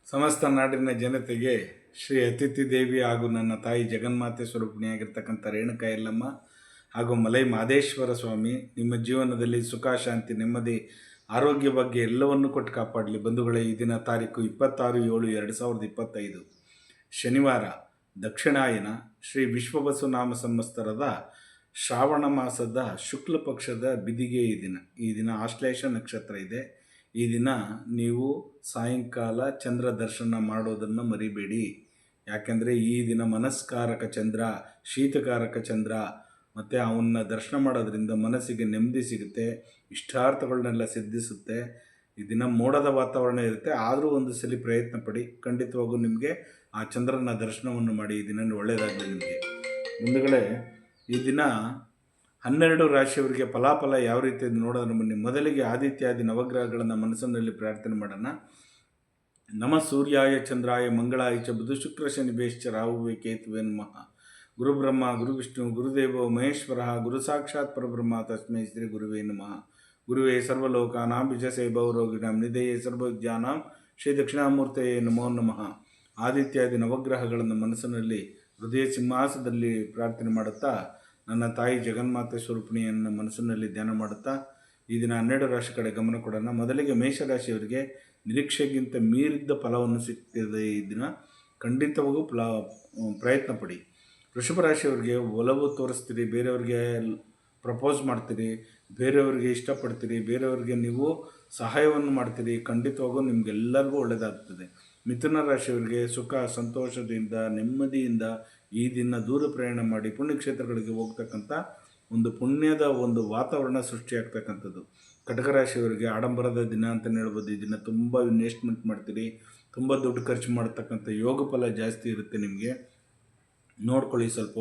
ಸಮಸ್ತ ನಾಡಿನ ಜನತೆಗೆ ಶ್ರೀ ಅತಿಥಿ ದೇವಿ ಹಾಗೂ ನನ್ನ ತಾಯಿ ಜಗನ್ಮಾತೆ ಸ್ವರೂಪಿಣಿಯಾಗಿರ್ತಕ್ಕಂಥ ರೇಣುಕಾ ಯಲ್ಲಮ್ಮ ಹಾಗೂ ಮಲೈ ಮಹದೇಶ್ವರ ಸ್ವಾಮಿ ನಿಮ್ಮ ಜೀವನದಲ್ಲಿ ಸುಖ, ಶಾಂತಿ, ನೆಮ್ಮದಿ, ಆರೋಗ್ಯ ಬಗ್ಗೆ ಎಲ್ಲವನ್ನು ಕೊಟ್ಟು ಕಾಪಾಡಲಿ. ಬಂಧುಗಳೇ, ಈ ದಿನ ತಾರೀಕು 26/7/2025 ಶನಿವಾರ, ದಕ್ಷಿಣಾಯನ ಶ್ರೀ ವಿಶ್ವವಸು ನಾಮ ಸಂವತ್ಸರದ ಶ್ರಾವಣ ಮಾಸದ ಶುಕ್ಲ ಪಕ್ಷದ ಬಿದಿಗೆ ಈ ದಿನ ಆಶ್ಲೇಷ ನಕ್ಷತ್ರ ಇದೆ. ಈ ದಿನ ನೀವು ಸಾಯಂಕಾಲ ಚಂದ್ರ ದರ್ಶನ ಮಾಡೋದನ್ನು ಮರಿಬೇಡಿ. ಯಾಕೆಂದರೆ ಈ ದಿನ ಮನಸ್ಕಾರಕ ಚಂದ್ರ, ಶೀತಕಾರಕ ಚಂದ್ರ, ಮತ್ತು ಅವನ್ನ ದರ್ಶನ ಮಾಡೋದ್ರಿಂದ ಮನಸ್ಸಿಗೆ ನೆಮ್ಮದಿ ಸಿಗುತ್ತೆ, ಇಷ್ಟಾರ್ಥಗಳನ್ನೆಲ್ಲ ಸಿದ್ಧಿಸುತ್ತೆ. ಈ ದಿನ ಮೋಡದ ವಾತಾವರಣ ಇರುತ್ತೆ, ಆದರೂ ಒಂದು ಸಲ ಪ್ರಯತ್ನ ಪಡಿ, ಖಂಡಿತವಾಗೂ ನಿಮಗೆ ಆ ಚಂದ್ರನ ದರ್ಶನವನ್ನು ಮಾಡಿ. ಈ ದಿನ ಒಳ್ಳೆಯದಾಗಲಿ ನಿಮಗೆ. ಮುಂದುಗಡೆ ಈ ದಿನ 12 ರಾಶಿಯವರಿಗೆ ಫಲಾಫಲ ಯಾವ ರೀತಿ ನೋಡೋಣ ಬನ್ನಿ. ಮೊದಲಿಗೆ ಆದಿತ್ಯಾದಿ ನವಗ್ರಹಗಳನ್ನು ಮನಸ್ಸಿನಲ್ಲಿ ಪ್ರಾರ್ಥನೆ ಮಾಡೋಣ. ನಮ ಸೂರ್ಯಾಯ ಚಂದ್ರಾಯ ಮಂಗಳಾಯ ಚ ಬುಧ ಶುಕ್ರ ಶನಿ ಬೇಶ್ಚ ರಾಹುವೇ ಕೇತುವೆ ನಮಃ. ಗುರುಬ್ರಹ್ಮ ಗುರು ವಿಷ್ಣು ಗುರುದೇವೋ ಮಹೇಶ್ವರ ಗುರು ಸಾಕ್ಷಾತ್ ಪರಬ್ರಹ್ಮ ತಸ್ಮೈ ಶ್ರೀ ಗುರುವೇ ನಮಃ. ಗುರುವೇ ಸರ್ವಲೋಕಾನಾಂ ವಿಜಸೇ ಭವರೋಗಿಣಾಂ ನಿಧಯೇ ಸರ್ವವಿದ್ಯಾನಾಂ ಶ್ರೀ ದಕ್ಷಿಣಾಮೂರ್ತಯೇ ನಮೋ ನಮಃ. ಆದಿತ್ಯಾದಿ ನವಗ್ರಹಗಳನ್ನು ಮನಸ್ಸಿನಲ್ಲಿ ಹೃದಯ ಸಿಂಹಾಸದಲ್ಲಿ ಪ್ರಾರ್ಥನೆ ಮಾಡುತ್ತಾ ನನ್ನ ತಾಯಿ ಜಗನ್ಮಾತೆ ಸ್ವರೂಪಿಣಿಯನ್ನು ಮನಸ್ಸಿನಲ್ಲಿ ಧ್ಯಾನ ಮಾಡುತ್ತಾ ಈ ದಿನ 12 ರಾಶಿ ಕಡೆ ಗಮನ ಕೊಡೋಣ. ಮೊದಲಿಗೆ ಮೇಷರಾಶಿಯವರಿಗೆ ನಿರೀಕ್ಷೆಗಿಂತ ಮೀರಿದ್ದ ಫಲವನ್ನು ಸಿಗ್ತಿದೆ. ಈ ದಿನ ಖಂಡಿತವಾಗೂ ಪ್ರಯತ್ನ ಪಡಿ. ವೃಷಭ ರಾಶಿಯವರಿಗೆ ಒಲವು ತೋರಿಸ್ತೀರಿ, ಬೇರೆಯವ್ರಿಗೆ ಪ್ರಪೋಸ್ ಮಾಡ್ತೀರಿ, ಬೇರೆಯವ್ರಿಗೆ ಇಷ್ಟಪಡ್ತೀರಿ, ಬೇರೆಯವ್ರಿಗೆ ನೀವು ಸಹಾಯವನ್ನು ಮಾಡ್ತೀರಿ. ಖಂಡಿತವಾಗೂ ನಿಮಗೆಲ್ಲರಿಗೂ ಒಳ್ಳೆಯದಾಗ್ತದೆ. ಮಿಥುನ ರಾಶಿಯವರಿಗೆ ಸುಖ, ಸಂತೋಷದಿಂದ, ನೆಮ್ಮದಿಯಿಂದ ಈ ದಿನ ದೂರ ಪ್ರಯಾಣ ಮಾಡಿ ಪುಣ್ಯಕ್ಷೇತ್ರಗಳಿಗೆ ಹೋಗ್ತಕ್ಕಂಥ ಒಂದು ಪುಣ್ಯದ ಒಂದು ವಾತಾವರಣ ಸೃಷ್ಟಿಯಾಗ್ತಕ್ಕಂಥದ್ದು. ಕಟಕ ರಾಶಿಯವರಿಗೆ ಆಡಂಬರದ ದಿನ ಅಂತಲೇ ಹೇಳ್ಬೋದು. ಈ ದಿನ ತುಂಬ ಇನ್ವೆಸ್ಟ್ಮೆಂಟ್ ಮಾಡ್ತೀರಿ, ತುಂಬ ದುಡ್ಡು ಖರ್ಚು ಮಾಡ್ತಕ್ಕಂಥ ಯೋಗ ಫಲ ಜಾಸ್ತಿ ಇರುತ್ತೆ, ನಿಮಗೆ ನೋಡ್ಕೊಳ್ಳಿ ಸ್ವಲ್ಪ.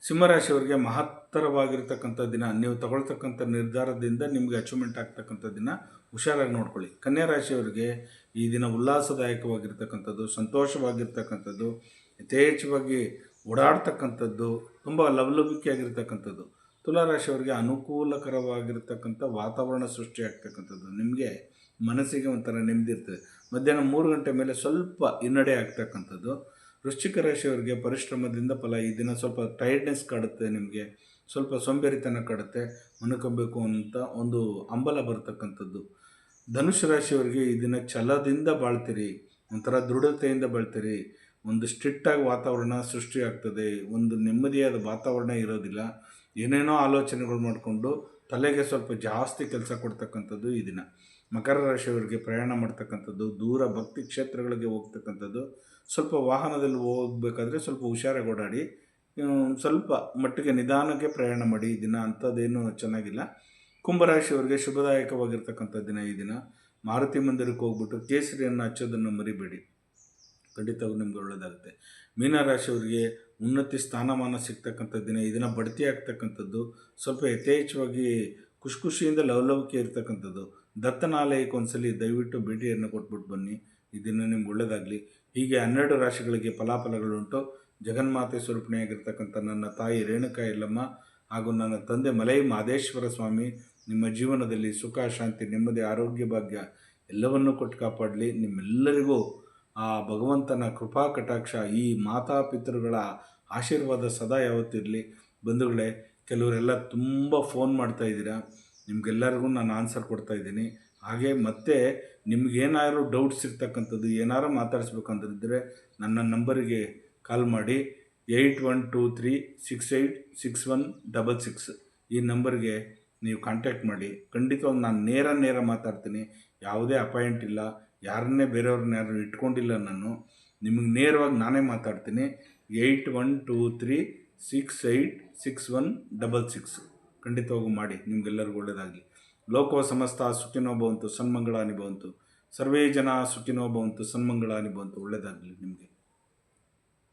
ಸಿಂಹರಾಶಿಯವರಿಗೆ ಮಹತ್ತರವಾಗಿರ್ತಕ್ಕಂಥ ದಿನ, ನೀವು ತಗೊಳ್ತಕ್ಕಂಥ ನಿರ್ಧಾರದಿಂದ ನಿಮಗೆ ಅಚೀವ್ಮೆಂಟ್ ಆಗ್ತಕ್ಕಂಥ ದಿನ, ಹುಷಾರಾಗಿ ನೋಡ್ಕೊಳ್ಳಿ. ಕನ್ಯಾ ರಾಶಿಯವರಿಗೆ ಈ ದಿನ ಉಲ್ಲಾಸದಾಯಕವಾಗಿರ್ತಕ್ಕಂಥದ್ದು, ಸಂತೋಷವಾಗಿರ್ತಕ್ಕಂಥದ್ದು, ಯಥೇಚ್ಛವಾಗಿ ಓಡಾಡ್ತಕ್ಕಂಥದ್ದು, ತುಂಬ ಲವಲವಿಕೆಯಾಗಿರ್ತಕ್ಕಂಥದ್ದು. ತುಲಾರಾಶಿಯವರಿಗೆ ಅನುಕೂಲಕರವಾಗಿರ್ತಕ್ಕಂಥ ವಾತಾವರಣ ಸೃಷ್ಟಿಯಾಗ್ತಕ್ಕಂಥದ್ದು, ನಿಮಗೆ ಮನಸ್ಸಿಗೆ ಒಂಥರ ನೆಮ್ಮದಿ ಇರ್ತದೆ. ಮಧ್ಯಾಹ್ನ 3 ಗಂಟೆ ಮೇಲೆ ಸ್ವಲ್ಪ ಹಿನ್ನಡೆ ಆಗ್ತಕ್ಕಂಥದ್ದು. ವೃಶ್ಚಿಕ ರಾಶಿಯವರಿಗೆ ಪರಿಶ್ರಮದಿಂದ ಫಲ. ಈ ದಿನ ಸ್ವಲ್ಪ ಟೈರ್ಡ್ನೆಸ್ ಕಾಡುತ್ತೆ, ನಿಮಗೆ ಸ್ವಲ್ಪ ಸೋಂಬೇರಿತನ ಕಾಡುತ್ತೆ, ಮನಕೊಬೇಕು ಅಂತ ಒಂದು ಹಂಬಲ ಬರ್ತಕ್ಕಂಥದ್ದು. ಧನುಷ್ ರಾಶಿಯವರಿಗೆ ಈ ದಿನ ಛಲದಿಂದ ಬಾಳ್ತೀರಿ, ಒಂಥರ ದೃಢತೆಯಿಂದ ಬಾಳ್ತೀರಿ. ಒಂದು ಸ್ಟ್ರಿಕ್ಟಾಗಿ ವಾತಾವರಣ ಸೃಷ್ಟಿಯಾಗ್ತದೆ, ಒಂದು ನೆಮ್ಮದಿಯಾದ ವಾತಾವರಣ ಇರೋದಿಲ್ಲ. ಏನೇನೋ ಆಲೋಚನೆಗಳು ಮಾಡಿಕೊಂಡು ತಲೆಗೆ ಸ್ವಲ್ಪ ಜಾಸ್ತಿ ಕೆಲಸ ಕೊಡ್ತಕ್ಕಂಥದ್ದು ಈ ದಿನ. ಮಕರ ರಾಶಿಯವರಿಗೆ ಪ್ರಯಾಣ ಮಾಡ್ತಕ್ಕಂಥದ್ದು, ದೂರ ಭಕ್ತಿ ಕ್ಷೇತ್ರಗಳಿಗೆ ಹೋಗ್ತಕ್ಕಂಥದ್ದು, ಸ್ವಲ್ಪ ವಾಹನದಲ್ಲಿ ಹೋಗಬೇಕಾದ್ರೆ ಸ್ವಲ್ಪ ಹುಷಾರಾಗಿ ಓಡಾಡಿ, ಸ್ವಲ್ಪ ಮಟ್ಟಿಗೆ ನಿಧಾನಕ್ಕೆ ಪ್ರಯಾಣ ಮಾಡಿ. ಈ ದಿನ ಅಂಥದ್ದೇನು ಚೆನ್ನಾಗಿಲ್ಲ. ಕುಂಭರಾಶಿಯವರಿಗೆ ಶುಭದಾಯಕವಾಗಿರ್ತಕ್ಕಂಥ ದಿನ ಈ ದಿನ. ಮಾರುತಿ ಮಂದಿರಕ್ಕೆ ಹೋಗ್ಬಿಟ್ಟು ಕೇಸರಿಯನ್ನು ಹಚ್ಚೋದನ್ನು ಮರಿಬೇಡಿ, ಖಂಡಿತವಾಗೂ ನಿಮ್ಗೆ ಒಳ್ಳೆಯದಾಗುತ್ತೆ. ಮೀನರಾಶಿಯವರಿಗೆ ಉನ್ನತಿ ಸ್ಥಾನಮಾನ ಸಿಗ್ತಕ್ಕಂಥ ದಿನ. ಈ ದಿನ ಬಡ್ತಿ ಆಗ್ತಕ್ಕಂಥದ್ದು, ಸ್ವಲ್ಪ ಯಥೇಚ್ಛವಾಗಿ ಖುಷಿಯಿಂದ ಲವಲವಿಕೆ ಇರ್ತಕ್ಕಂಥದ್ದು. ದತ್ತನಾಲಯಕ್ಕೆ ಒಂದ್ಸಲಿ ದಯವಿಟ್ಟು ಭೇಟಿಯನ್ನು ಕೊಟ್ಬಿಟ್ಟು ಬನ್ನಿ, ಈ ದಿನ ನಿಮ್ಗೆ ಒಳ್ಳೆಯದಾಗಲಿ. ಹೀಗೆ 12 ರಾಶಿಗಳಿಗೆ ಫಲಾಫಲಗಳುಂಟು. ಜಗನ್ಮಾತೆ ಸ್ವರೂಪಿಣಿಯಾಗಿರ್ತಕ್ಕಂಥ ನನ್ನ ತಾಯಿ ರೇಣುಕಾ ಯಲ್ಲಮ್ಮ ಹಾಗೂ ನನ್ನ ತಂದೆ ಮಲೈ ಮಹದೇಶ್ವರ ಸ್ವಾಮಿ ನಿಮ್ಮ ಜೀವನದಲ್ಲಿ ಸುಖ, ಶಾಂತಿ, ನೆಮ್ಮದಿ, ಆರೋಗ್ಯ, ಭಾಗ್ಯ ಎಲ್ಲವನ್ನೂ ಕೊಟ್ಟು ಕಾಪಾಡಲಿ. ನಿಮ್ಮೆಲ್ಲರಿಗೂ ಆ ಭಗವಂತನ ಕೃಪಾ ಕಟಾಕ್ಷ, ಈ ಮಾತಾಪಿತೃಗಳ ಆಶೀರ್ವಾದ ಸದಾ ಯಾವತ್ತಿರಲಿ. ಬಂಧುಗಳೇ, ಕೆಲವರೆಲ್ಲ ತುಂಬ ಫೋನ್ ಮಾಡ್ತಾಯಿದ್ದೀರಾ, ನಿಮಗೆಲ್ಲರಿಗೂ ನಾನು ಆನ್ಸರ್ ಕೊಡ್ತಾಯಿದ್ದೀನಿ. ಹಾಗೆ ಮತ್ತೆ ನಿಮಗೇನಾದ್ರು ಡೌಟ್ಸ್ ಇರ್ತಕ್ಕಂಥದ್ದು, ಏನಾರು ಮಾತಾಡಿಸ್ಬೇಕಂತಿದ್ರೆ ನನ್ನ ನಂಬರಿಗೆ ಕಾಲ್ ಮಾಡಿ. 8123686166 ಈ ನಂಬರ್ಗೆ ನೀವು ಕಾಂಟ್ಯಾಕ್ಟ್ ಮಾಡಿ. ಖಂಡಿತವಾಗಿ ನಾನು ನೇರ ಮಾತಾಡ್ತೀನಿ, ಯಾವುದೇ ಅಪಾಯಿಂಟ್ ಇಲ್ಲ, ಯಾರನ್ನೇ ಬೇರೆಯವ್ರನ್ನ ಯಾರು ಇಟ್ಕೊಂಡಿಲ್ಲ. ನಾನು ನಿಮಗೆ ನೇರವಾಗಿ ನಾನೇ ಮಾತಾಡ್ತೀನಿ. 8123686166 ಖಂಡಿತವಾಗೂ ಮಾಡಿ, ನಿಮಗೆಲ್ಲರಿಗೂ ಒಳ್ಳೆಯದಾಗಲಿ. ಲೋಕೋ ಸಮಸ್ತ ಸುಖಿನೋ ಭವಂತು, ಸನ್ಮಂಗಳಾನಿ ಭವಂತು. ಸರ್ವೇ ಜನ ಸುಖಿನೋ ಭವಂತು, ಸನ್ಮಂಗಳಾನಿ ಭವಂತು. ಒಳ್ಳೆಯದಾಗಲಿ ನಿಮಗೆ.